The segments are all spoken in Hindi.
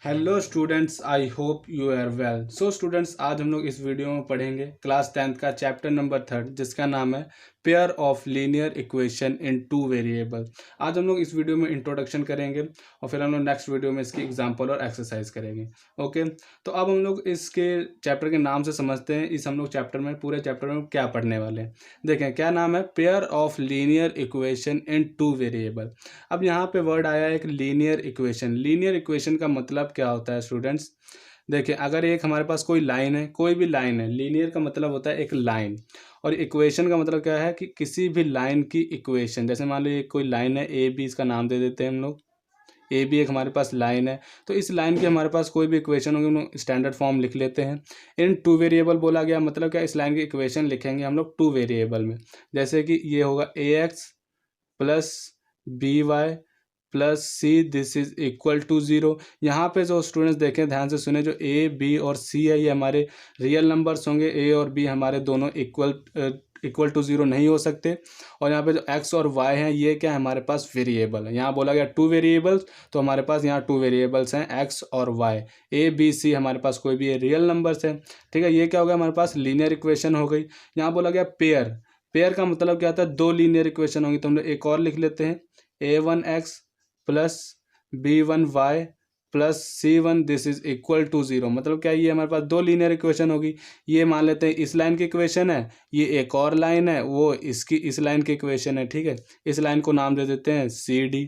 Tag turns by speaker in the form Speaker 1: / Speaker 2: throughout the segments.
Speaker 1: Hello students, I hope you are well. So students, आज हम लोग इस वीडियो में पढ़ेंगे क्लास 10th का चैप्टर नंबर 3 जिसका नाम है pair of linear equation in two variable. आज हम लोग इस वीडियो में इंट्रोडक्शन करेंगे और फिर हम लोग नेक्स्ट वीडियो में इसकी एग्जांपल और एक्सरसाइज करेंगे। ओके, तो अब हम लोग इसके चैप्टर के नाम से समझते हैं इस हम लोग चैप्टर में पूरे चैप्टर में क्या पढ़ने वाले हैं। देखें क्या नाम है, pair of linear equation in two variable. अब यहाँ पे वर्ड आया है एक लीनियर इक्वेशन। लीनियर इक्वेशन का मतलब क्या होता है स्टूडेंट्स? देखिए, अगर एक हमारे पास कोई लाइन है, कोई भी लाइन है, लीनियर का मतलब होता है एक लाइन, और इक्वेशन का मतलब क्या है कि किसी भी लाइन की इक्वेशन। जैसे मान लो ये कोई लाइन है ए बी, इसका नाम दे देते हैं हम लोग। ए बी एक हमारे पास लाइन है, तो इस लाइन की हमारे पास कोई भी इक्वेशन होगी उन्हें स्टैंडर्ड फॉर्म लिख लेते हैं। इन टू वेरिएबल बोला गया मतलब क्या, इस लाइन की इक्वेशन लिखेंगे हम लोग टू वेरिएबल में। जैसे कि ये होगा a x plus b y plus c, this is equal to zero. यहाँ पे जो स्टूडेंट्स देखें, ध्यान से सुने, जो ए बी और सी है ये हमारे रियल नंबर्स होंगे। ए और बी हमारे दोनों इक्वल टू ज़ीरो नहीं हो सकते। और यहाँ पे जो एक्स और वाई हैं ये क्या है, हमारे पास वेरिएबल है। यहाँ बोला गया टू वेरिएबल्स, तो हमारे पास यहाँ टू वेरिएबल्स हैं एक्स और वाई। ए बी सी हमारे पास कोई भी रियल नंबर्स है। ठीक है, ये क्या हो गया, हमारे पास लीनियर इक्वेशन हो गई। यहाँ बोला गया पेयर। पेयर का मतलब क्या होता है, दो लीनियर इक्वेशन होंगी, तो हम लोग एक और लिख लेते हैं, a one x plus b one y plus c one, this is equal to zero. मतलब क्या, ये हमारे पास दो लीनियर इक्वेशन होगी। ये मान लेते हैं इस लाइन की इक्वेशन है, ये एक और लाइन है, वो इसकी इस लाइन की इक्वेशन है। ठीक है, इस लाइन को नाम दे देते हैं सी डी।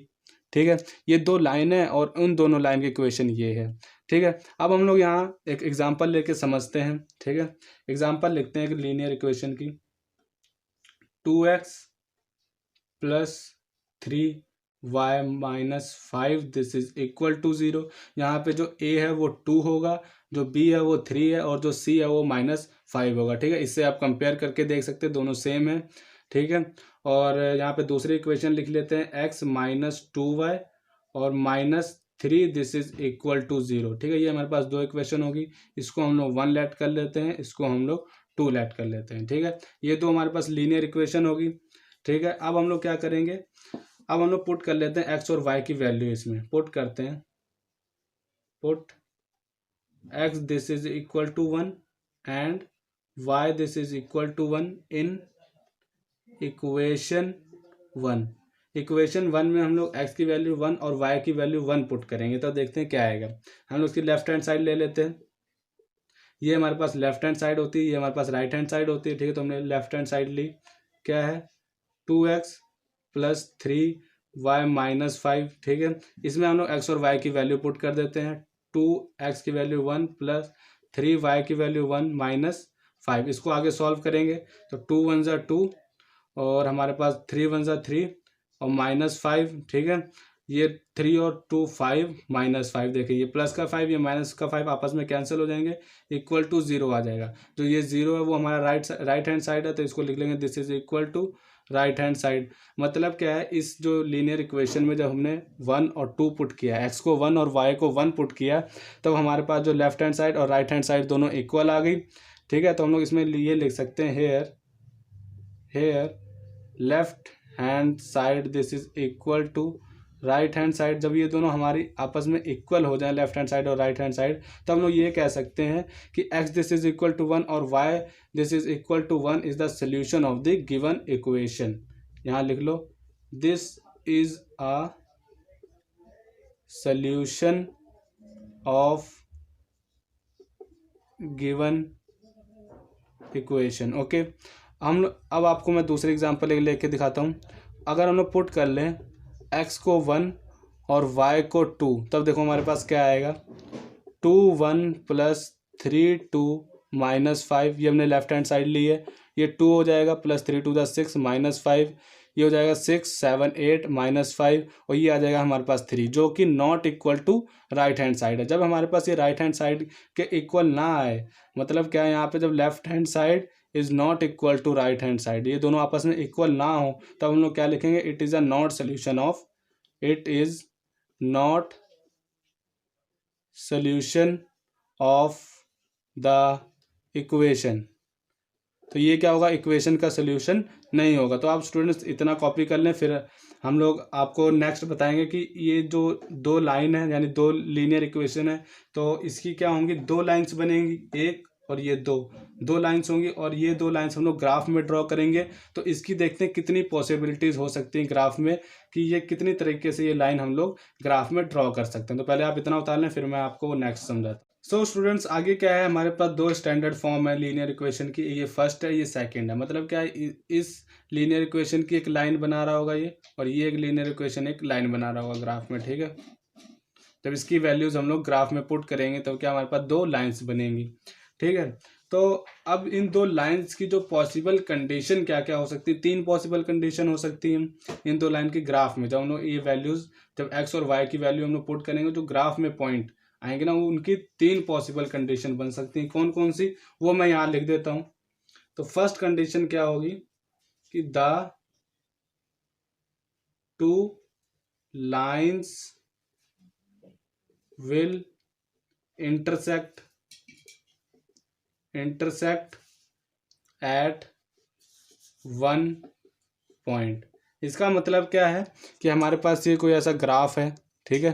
Speaker 1: ठीक है, ये दो लाइन है और उन दोनों लाइन की इक्वेशन ये है। ठीक है, अब हम लोग यहाँ एक एग्जांपल लेके समझते हैं। ठीक है, एग्जांपल लिखते हैं लीनियर इक्वेशन की। 2x plus 3y minus 5, this is equal to zero. यहाँ पे जो a है वो 2 होगा, जो b है वो 3 है, और जो c है वो -5 होगा। ठीक है, इससे आप कंपेयर करके देख सकते हैं दोनों सेम है। ठीक है, और यहाँ पे दूसरी इक्वेशन लिख लेते हैं, x माइनस 2y और -3, this is equal to zero. ठीक है, ये हमारे पास दो इक्वेशन होगी। इसको हम लोग 1 लेट कर लेते हैं, इसको हम लोग 2 लेट कर लेते हैं। ठीक है, ये दो हमारे पास लीनियर इक्वेशन होगी। ठीक है, अब हम लोग क्या करेंगे, अब हम लोग पुट कर लेते हैं एक्स और वाई की वैल्यू, इसमें पुट करते हैं। Put x this is equal to 1 and y this is equal to 1 in equation 1। Equation 1 में हम लोग एक्स की वैल्यू 1 और वाई की वैल्यू 1 पुट करेंगे, तो देखते हैं क्या आएगा। हम लोग उसकी लेफ्ट हैंड साइड ले लेते हैं। ये हमारे पास लेफ्ट हैंड साइड होती है, ये हमारे पास राइट हैंड साइड होती है। ठीक है, तो हमने लेफ्ट हैंड साइड ली, क्या है 2x प्लस 3y माइनस 5। ठीक है, इसमें हम लोग एक्स और वाई की वैल्यू पुट कर देते हैं। 2x की वैल्यू 1 प्लस 3y की वैल्यू 1 माइनस 5। इसको आगे सॉल्व करेंगे तो 2 वन ज़ा 2 और हमारे पास 3 वन ज़ा 3 और -5। ठीक है, ये 3 और 2 5 -5। देखिए ये प्लस का 5 ये माइनस का 5 आपस में कैंसिल हो जाएंगे, इक्वल टू ज़ीरो आ जाएगा। तो ये ज़ीरो है वो हमारा राइट हैंड साइड है, तो इसको लिख लेंगे this is equal to right hand side. मतलब क्या है, इस जो लीनियर इक्वेशन में जब हमने 1 और 2 पुट किया, एक्स को 1 और वाई को 1 पुट किया, तब हमारे पास जो लेफ्ट हैंड साइड और राइट हैंड साइड दोनों इक्वल आ गई। ठीक है, तो हम लोग इसमें ये लिख सकते हैं, here left hand side this is equal to right hand side. जब ये दोनों हमारी आपस में इक्वल हो जाए, लेफ्ट हैंड साइड और राइट हैंड साइड, तो हम लोग ये कह सकते हैं कि x this is equal to 1 और y this is equal to 1 is the solution of the given equation. यहाँ लिख लो, this is a solution of given equation. Okay, अब आपको मैं दूसरे एग्जांपल लेके दिखाता हूँ। अगर हम लोग पुट कर लें x को 1 और y को 2, तब देखो हमारे पास क्या आएगा, 2 1 प्लस 3 2 -5। ये हमने लेफ्ट हैंड साइड ली है, ये 2 हो जाएगा प्लस 3 2 6 -5, ये हो जाएगा 6 7 8 -5, और ये आ जाएगा हमारे पास 3, जो कि not equal to right hand side है। जब हमारे पास ये राइट हैंड साइड के इक्वल ना आए, मतलब क्या है, यहाँ पे जब left hand side is not equal to right hand side, ये दोनों आपस में इक्वल ना हो, तब हम लोग क्या लिखेंगे, it is a not solution of, it is not solution of the equation. तो ये क्या होगा, इक्वेशन का सोल्यूशन नहीं होगा। तो आप स्टूडेंट्स इतना कॉपी कर लें, फिर हम लोग आपको नेक्स्ट बताएंगे कि ये जो दो लाइन है यानी दो लीनियर इक्वेशन है, तो इसकी क्या होंगी, दो लाइंस बनेंगी, एक और ये दो लाइंस होंगी, और ये दो लाइंस हम लोग ग्राफ में ड्रॉ करेंगे। तो इसकी देखते हैं कितनी पॉसिबिलिटीज़ हो सकती हैं ग्राफ में, कि ये कितनी तरीके से ये लाइन हम लोग ग्राफ में ड्रॉ कर सकते हैं। तो पहले आप इतना उतार लें, फिर मैं आपको नेक्स्ट समझाता हूँ। सो स्टूडेंट्स, आगे क्या है, हमारे पास दो स्टैंडर्ड फॉर्म है लीनियर इक्वेशन की, ये फर्स्ट है, ये सेकंड है। मतलब क्या है, इस लीनियर इक्वेशन की एक लाइन बना रहा होगा ये, और ये एक लीनियर इक्वेशन एक लाइन बना रहा होगा ग्राफ में, ठीक है। जब इसकी वैल्यूज हम लोग ग्राफ में पुट करेंगे तो क्या हमारे पास दो लाइन्स बनेंगी, ठीक है। तो अब इन दो लाइंस की जो पॉसिबल कंडीशन क्या क्या हो सकती है, तीन पॉसिबल कंडीशन हो सकती है इन दो लाइन के ग्राफ में। जब हम लोग ये वैल्यूज, जब एक्स और वाई की वैल्यू हम लोग पुट करेंगे, जो ग्राफ में पॉइंट आएंगे ना, वो उनकी तीन पॉसिबल कंडीशन बन सकती हैं। कौन कौन सी, वो मैं यहाँ लिख देता हूँ। तो फर्स्ट कंडीशन क्या होगी कि the two lines will intersect at one point. इसका मतलब क्या है कि हमारे पास ये कोई ऐसा ग्राफ है, ठीक है,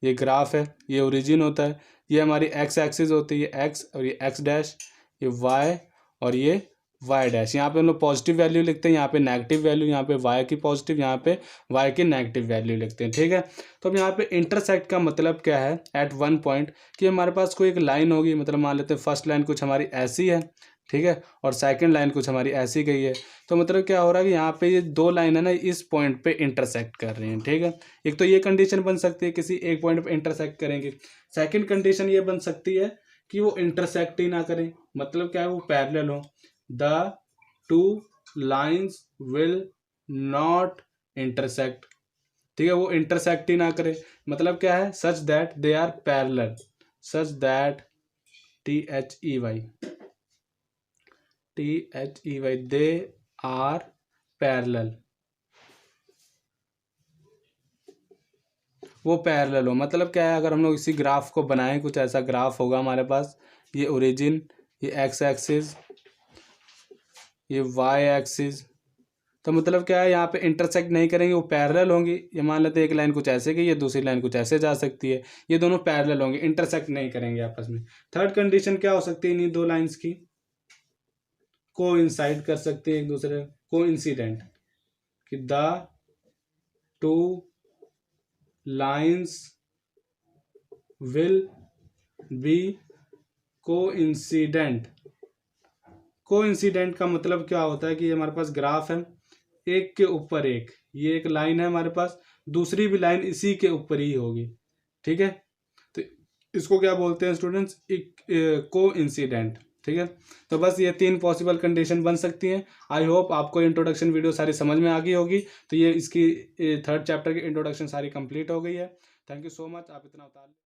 Speaker 1: ये ग्राफ है, ये ओरिजिन होता है, ये हमारी एक्स एक्सिस होती है, ये एक्स और ये एक्स डैश, ये वाई और ये वाई डैश। यहाँ पे हम लोग पॉजिटिव वैल्यू लिखते हैं, यहाँ पे नेगेटिव वैल्यू, यहाँ पे वाई की पॉजिटिव, यहाँ पे वाई की नेगेटिव वैल्यू लिखते हैं, ठीक है। तो अब यहाँ पे इंटरसेक्ट का मतलब क्या है, एट वन पॉइंट, कि हमारे पास कोई एक लाइन होगी, मतलब मान लेते हैं फर्स्ट लाइन कुछ हमारी ऐसी है, ठीक है, और सेकंड लाइन कुछ हमारी ऐसी गई है। तो मतलब क्या हो रहा है कि यहाँ पे ये दो लाइन है ना, इस पॉइंट पे इंटरसेक्ट कर रही हैं, ठीक है। एक तो ये कंडीशन बन सकती है, किसी एक पॉइंट पे इंटरसेक्ट करेंगे। सेकंड कंडीशन ये बन सकती है कि वो इंटरसेक्ट ही ना करें, मतलब क्या है, वो पैरेलल हो। The two lines will not intersect, ठीक है, वो इंटरसेक्ट ही ना करे, मतलब क्या है, such that they are parallel, such that THEY they are parallel, वो पैरेलल हो। मतलब क्या है, अगर हम लोग इसी ग्राफ को बनाएं, कुछ ऐसा ग्राफ होगा हमारे पास, ये ओरिजिन, ये एक्स एक्सिस, ये वाई एक्सिस, तो मतलब क्या है, यहाँ पे इंटरसेक्ट नहीं करेंगे, वो पैरेलल होंगी। ये मान लेते हैं एक लाइन कुछ ऐसे गई है, दूसरी लाइन कुछ ऐसे जा सकती है, ये दोनों पैरेलल होंगे, इंटरसेक्ट नहीं करेंगे आपस में। थर्ड कंडीशन क्या हो सकती है इन दो लाइंस की, कोइंसाइड कर सकते हैं एक दूसरे, कोइंसिडेंट, कि the two lines will be coincident. Coincident का मतलब क्या होता है कि हमारे पास ग्राफ है, एक के ऊपर एक, ये एक लाइन है हमारे पास, दूसरी भी लाइन इसी के ऊपर ही होगी, ठीक है। तो इसको क्या बोलते हैं स्टूडेंट्स, कोइंसिडेंट, ठीक है। तो बस ये तीन पॉसिबल कंडीशन बन सकती हैं। आई होप आपको इंट्रोडक्शन वीडियो सारी समझ में आ गई होगी। तो ये इसकी थर्ड चैप्टर की इंट्रोडक्शन सारी कंप्लीट हो गई है। थैंक यू सो मच, आप इतना उतार